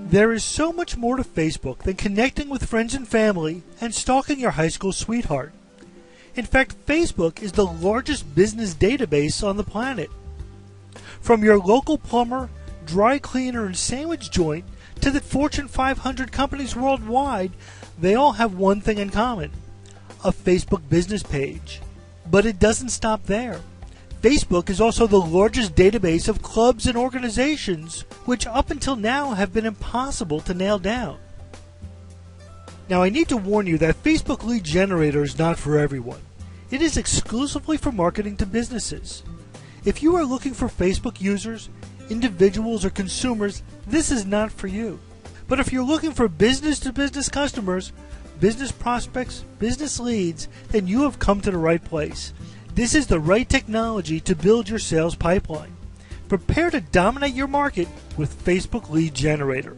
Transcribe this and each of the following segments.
There is so much more to Facebook than connecting with friends and family and stalking your high school sweetheart. In fact, Facebook is the largest business database on the planet. From your local plumber, dry cleaner, and sandwich joint to the Fortune 500 companies worldwide, they all have one thing in common: a Facebook business page. But it doesn't stop there. Facebook is also the largest database of clubs and organizations, which up until now have been impossible to nail down. Now, I need to warn you that Facebook Lead Generator is not for everyone. It is exclusively for marketing to businesses. If you are looking for Facebook users, individuals, or consumers, this is not for you. But if you're looking for business-to-business customers, business prospects, business leads, then you have come to the right place. This is the right technology to build your sales pipeline. Prepare to dominate your market with Facebook Lead Generator.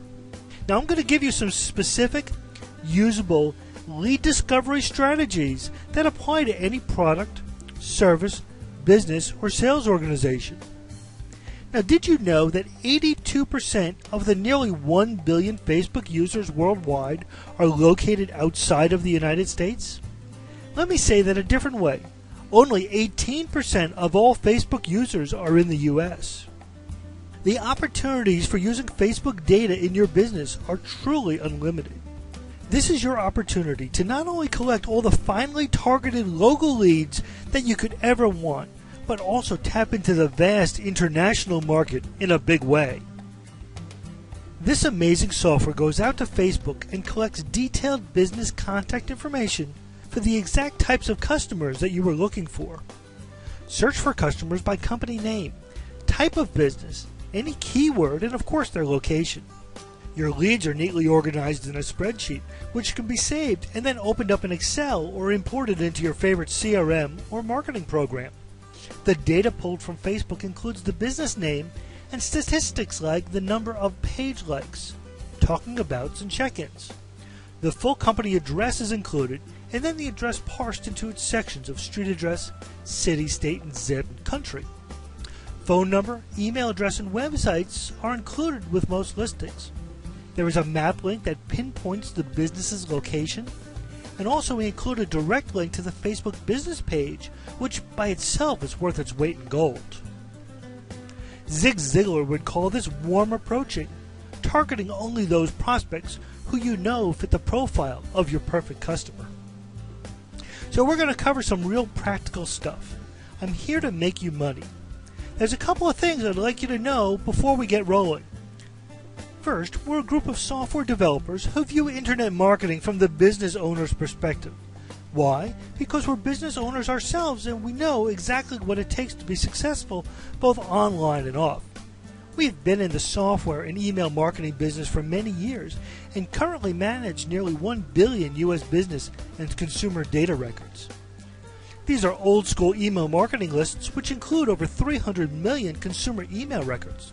Now I'm going to give you some specific, usable lead discovery strategies that apply to any product, service, business, or sales organization. Now, did you know that 82% of the nearly 1 billion Facebook users worldwide are located outside of the United States? Let me say that a different way. Only 18% of all Facebook users are in the US. The opportunities for using Facebook data in your business are truly unlimited. This is your opportunity to not only collect all the finely targeted local leads that you could ever want, but also tap into the vast international market in a big way. This amazing software goes out to Facebook and collects detailed business contact information for the exact types of customers that you were looking for. Search for customers by company name, type of business, any keyword, and of course their location. Your leads are neatly organized in a spreadsheet, which can be saved and then opened up in Excel or imported into your favorite CRM or marketing program. The data pulled from Facebook includes the business name and statistics like the number of page likes, talking abouts, and check-ins. The full company address is included, and then the address parsed into its sections of street address, city, state, and zip, and country. Phone number, email address, and websites are included with most listings. There is a map link that pinpoints the business's location, and also we include a direct link to the Facebook business page, which by itself is worth its weight in gold. Zig Ziglar would call this warm approaching, targeting only those prospects who you know fit the profile of your perfect customer. So we're going to cover some real practical stuff. I'm here to make you money. There's a couple of things I'd like you to know before we get rolling. First, we're a group of software developers who view internet marketing from the business owner's perspective. Why? Because we're business owners ourselves and we know exactly what it takes to be successful both online and off. We've been in the software and email marketing business for many years and currently manage nearly 1 billion U.S. business and consumer data records. These are old school email marketing lists which include over 300 million consumer email records.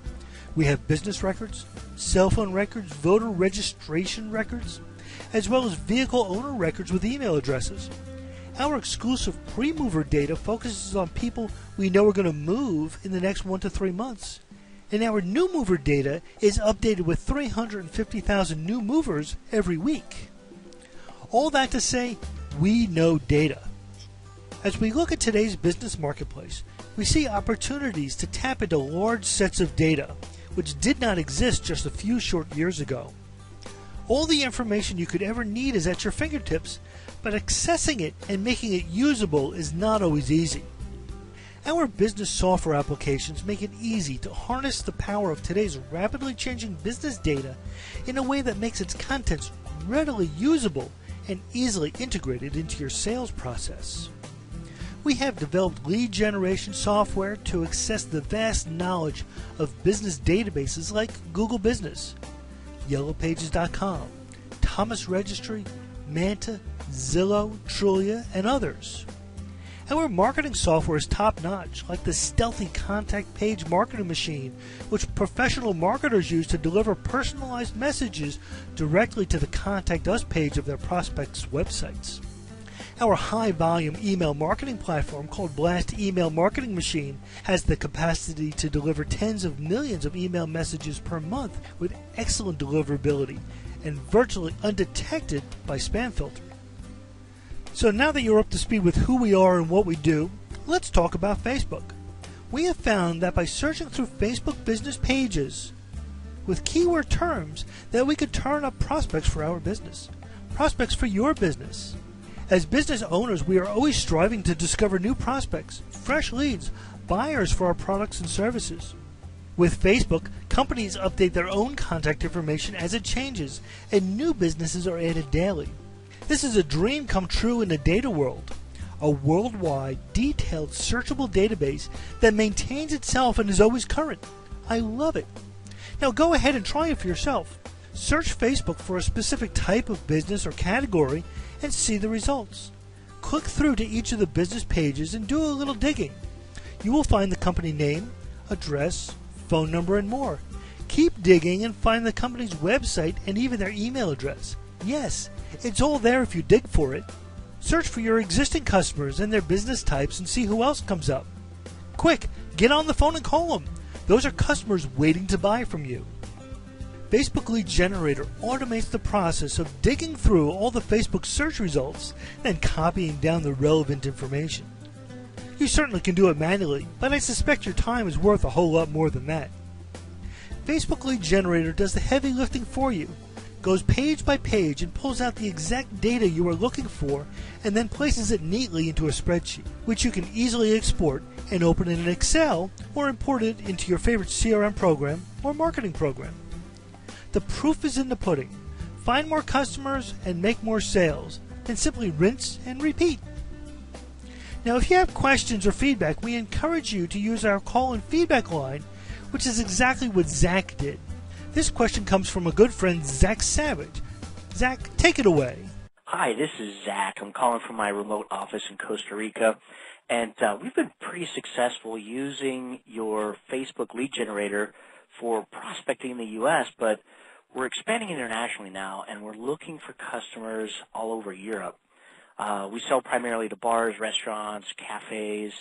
We have business records, cell phone records, voter registration records, as well as vehicle owner records with email addresses. Our exclusive pre-mover data focuses on people we know are going to move in the next 1 to 3 months. And our new mover data is updated with 350,000 new movers every week. All that to say, we know data. As we look at today's business marketplace, we see opportunities to tap into large sets of data, which did not exist just a few short years ago. All the information you could ever need is at your fingertips, but accessing it and making it usable is not always easy. Our business software applications make it easy to harness the power of today's rapidly changing business data in a way that makes its contents readily usable and easily integrated into your sales process. We have developed lead generation software to access the vast knowledge of business databases like Google Business, YellowPages.com, Thomas Registry, Manta, Zillow, Trulia, and others. Our marketing software is top-notch, like the stealthy contact page marketing machine, which professional marketers use to deliver personalized messages directly to the Contact Us page of their prospects' websites. Our high-volume email marketing platform called Blast Email Marketing Machine has the capacity to deliver tens of millions of email messages per month with excellent deliverability and virtually undetected by spam filter. So now that you're up to speed with who we are and what we do, let's talk about Facebook. We have found that by searching through Facebook business pages with keyword terms that we could turn up prospects for our business, prospects for your business. As business owners, we are always striving to discover new prospects, fresh leads, buyers for our products and services. With Facebook, companies update their own contact information as it changes, and new businesses are added daily. This is a dream come true in the data world, a worldwide, detailed, searchable database that maintains itself and is always current. I love it. Now go ahead and try it for yourself. Search Facebook for a specific type of business or category and see the results. Click through to each of the business pages and do a little digging. You will find the company name, address, phone number, and more. Keep digging and find the company's website and even their email address. Yes, it's all there if you dig for it. Search for your existing customers and their business types and see who else comes up. Quick, get on the phone and call them. Those are customers waiting to buy from you. Facebook Lead Generator automates the process of digging through all the Facebook search results and copying down the relevant information. You certainly can do it manually, but I suspect your time is worth a whole lot more than that. Facebook Lead Generator does the heavy lifting for you, goes page by page and pulls out the exact data you are looking for and then places it neatly into a spreadsheet, which you can easily export and open in an Excel or import it into your favorite CRM program or marketing program. The proof is in the pudding. Find more customers and make more sales, and simply rinse and repeat. Now, if you have questions or feedback, we encourage you to use our call and feedback line, which is exactly what Zach did. This question comes from a good friend, Zach Savage. Zach, take it away. Hi, this is Zach. I'm calling from my remote office in Costa Rica, and we've been pretty successful using your Facebook lead generator for prospecting in the U.S., but we're expanding internationally now, and we're looking for customers all over Europe. We sell primarily to bars, restaurants, cafes,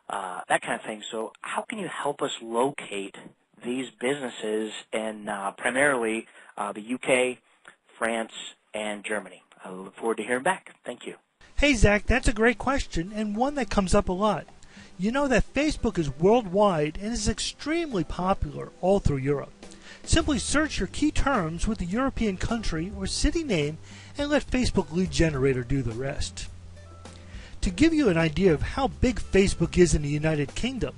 that kind of thing. So how can you help us locate these businesses in primarily the UK, France, and Germany? I look forward to hearing back. Thank you. Hey, Zach, that's a great question and one that comes up a lot. You know that Facebook is worldwide and is extremely popular all through Europe. Simply search your key terms with the European country or city name and let Facebook Lead Generator do the rest. To give you an idea of how big Facebook is in the United Kingdom,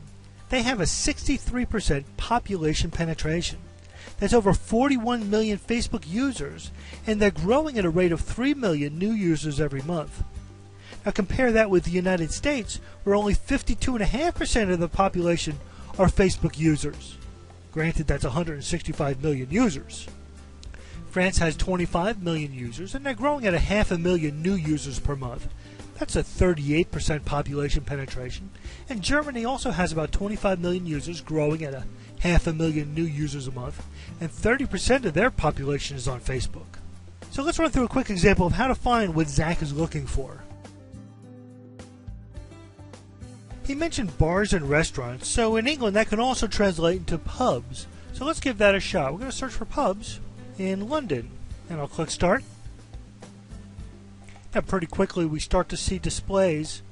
they have a 63% population penetration. That's over 41 million Facebook users, and they're growing at a rate of 3 million new users every month. Now compare that with the United States, where only 52.5% of the population are Facebook users. Granted, that's 165 million users. France has 25 million users, and they're growing at a 500,000 new users per month. That's a 38% population penetration. And Germany also has about 25 million users, growing at a 500,000 new users a month, and 30% of their population is on Facebook. So let's run through a quick example of how to find what Zach is looking for. He mentioned bars and restaurants, so in England that can also translate into pubs. So let's give that a shot. We're going to search for pubs in London, and I'll click Start. Now pretty quickly we start to see displays.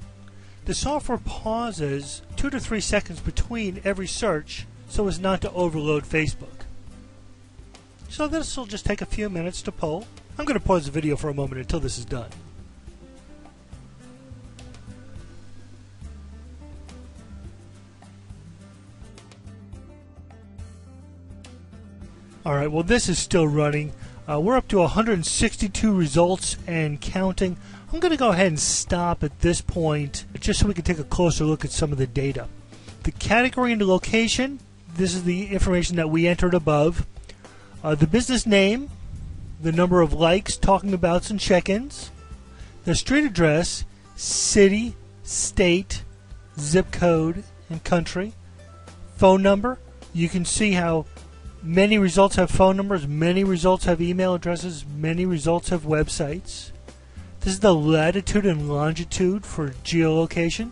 The software pauses 2 to 3 seconds between every search so as not to overload Facebook. So this will just take a few minutes to pull. I'm going to pause the video for a moment until this is done. Alright, well this is still running. We're up to 162 results and counting. I'm going to go ahead and stop at this point just so we can take a closer look at some of the data. The category and the location, this is the information that we entered above. The business name, the number of likes, talking abouts, and check-ins. The street address, city, state, zip code, and country. Phone number, you can see how many results have phone numbers, many results have email addresses, many results have websites. This is the latitude and longitude for geolocation.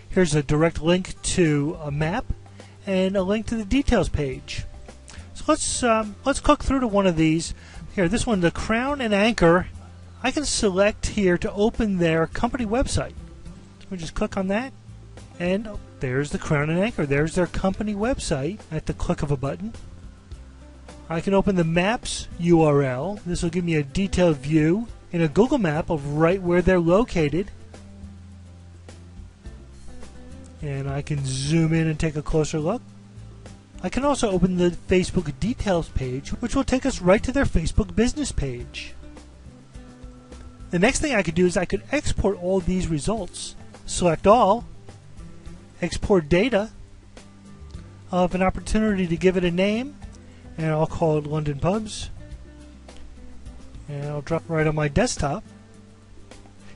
Here's a direct link to a map and a link to the details page. So let's click through to one of these. Here, this one, the Crown and Anchor. I can select here to open their company website. So we just click on that, and there's the Crown and Anchor. There's their company website at the click of a button. I can open the Maps URL. This will give me a detailed view in a Google map of right where they're located. And I can zoom in and take a closer look. I can also open the Facebook details page, which will take us right to their Facebook business page. The next thing I could do is I could export all these results. Select all, export data. I'll have an opportunity to give it a name, and I'll call it London Pubs. And I'll drop right on my desktop.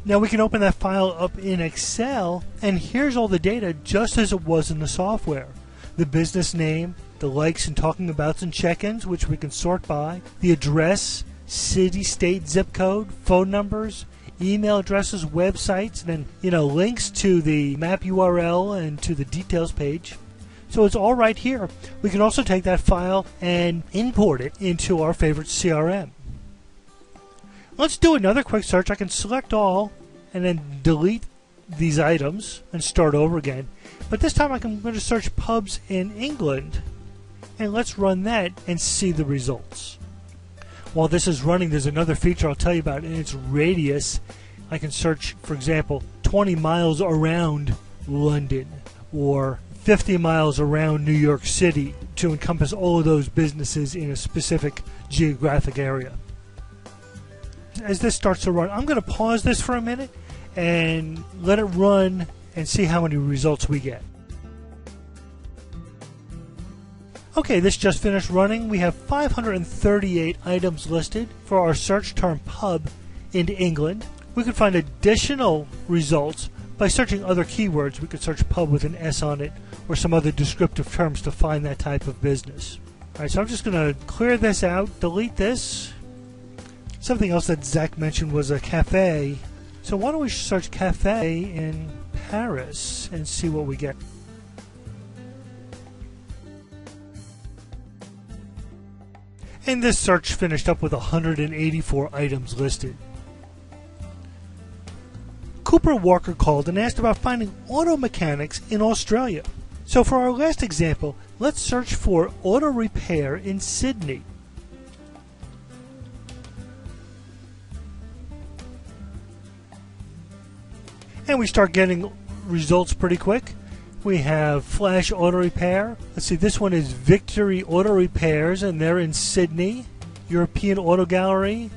Now we can open that file up in Excel, and here's all the data just as it was in the software. The business name, the likes and talking abouts and check-ins, which we can sort by, the address, city, state, zip code, phone numbers, email addresses, websites, and then, links to the map URL and to the details page. So it's all right here. We can also take that file and import it into our favorite CRM. Let's do another quick search. I can select all and then delete these items and start over again. But this time I'm going to search pubs in England. And let's run that and see the results. While this is running, there's another feature I'll tell you about, and it's radius. I can search, for example, 20 miles around London or 50 miles around New York City to encompass all of those businesses in a specific geographic area. As this starts to run, I'm going to pause this for a minute and let it run and see how many results we get. Okay, this just finished running. We have 538 items listed for our search term pub in England. We could find additional results by searching other keywords. We could search pub with an S on it or some other descriptive terms to find that type of business. Alright, so I'm just going to clear this out, delete this. Something else that Zach mentioned was a cafe. So why don't we search cafe in Paris and see what we get. And this search finished up with 184 items listed. Cooper Walker called and asked about finding auto mechanics in Australia. So for our last example, let's search for auto repair in Sydney. And we start getting results pretty quick. We have Flash Auto Repair. Let's see, this one is Victory Auto Repairs, and they're in Sydney. European Auto Gallery.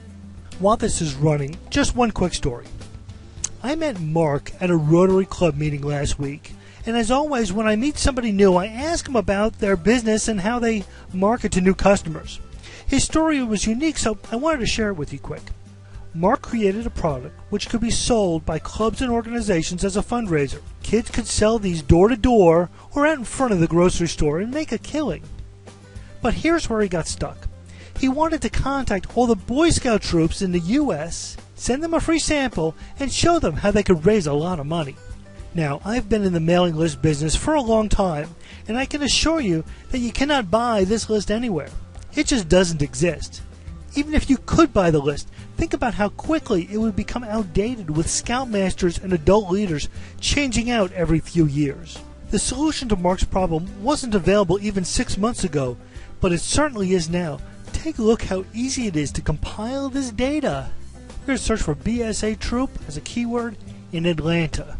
While this is running, just one quick story. I met Mark at a Rotary Club meeting last week, and as always, when I meet somebody new, I ask them about their business and how they market to new customers. His story was unique, so I wanted to share it with you quick. Mark created a product which could be sold by clubs and organizations as a fundraiser. Kids could sell these door to door or out in front of the grocery store and make a killing. But here's where he got stuck. He wanted to contact all the Boy Scout troops in the U.S., send them a free sample, and show them how they could raise a lot of money. Now, I've been in the mailing list business for a long time, and I can assure you that you cannot buy this list anywhere. It just doesn't exist. Even if you could buy the list, think about how quickly it would become outdated with scoutmasters and adult leaders changing out every few years. The solution to Mark's problem wasn't available even 6 months ago, but it certainly is now. Take a look how easy it is to compile this data. We're going to search for BSA Troop as a keyword in Atlanta.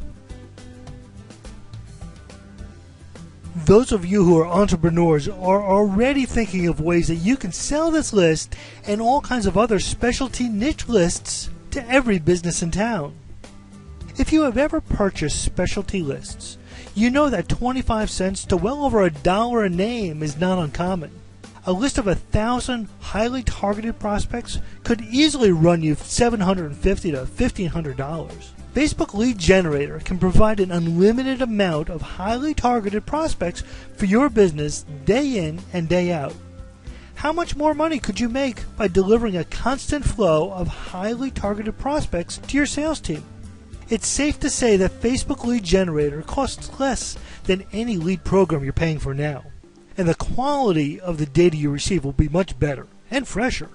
Those of you who are entrepreneurs are already thinking of ways that you can sell this list and all kinds of other specialty niche lists to every business in town. If you have ever purchased specialty lists, you know that 25 cents to well over $1 a name is not uncommon. A list of 1,000 highly targeted prospects could easily run you $750 to $1,500. Facebook Lead Generator can provide an unlimited amount of highly targeted prospects for your business day in and day out. How much more money could you make by delivering a constant flow of highly targeted prospects to your sales team? It's safe to say that Facebook Lead Generator costs less than any lead program you're paying for now, and the quality of the data you receive will be much better and fresher.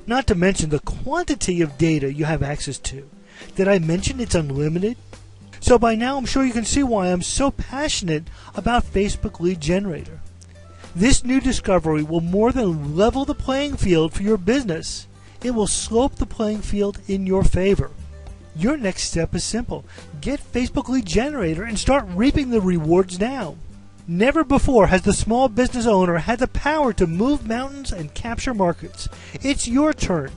Not to mention the quantity of data you have access to. Did I mention it's unlimited? So by now I'm sure you can see why I'm so passionate about Facebook Lead Generator. This new discovery will more than level the playing field for your business. It will slope the playing field in your favor. Your next step is simple. Get Facebook Lead Generator and start reaping the rewards now. Never before has the small business owner had the power to move mountains and capture markets. It's your turn.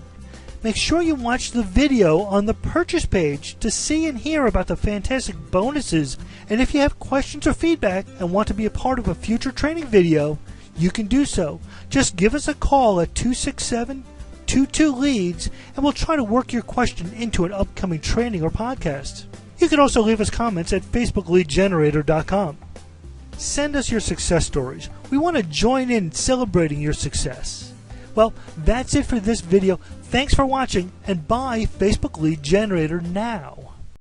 Make sure you watch the video on the purchase page to see and hear about the fantastic bonuses. And if you have questions or feedback and want to be a part of a future training video, you can do so. Just give us a call at 267-22-LEADS and we'll try to work your question into an upcoming training or podcast. You can also leave us comments at facebookleadgenerator.com. Send us your success stories. We want to join in celebrating your success. Well, that's it for this video. Thanks for watching and buy Facebook Lead Generator now.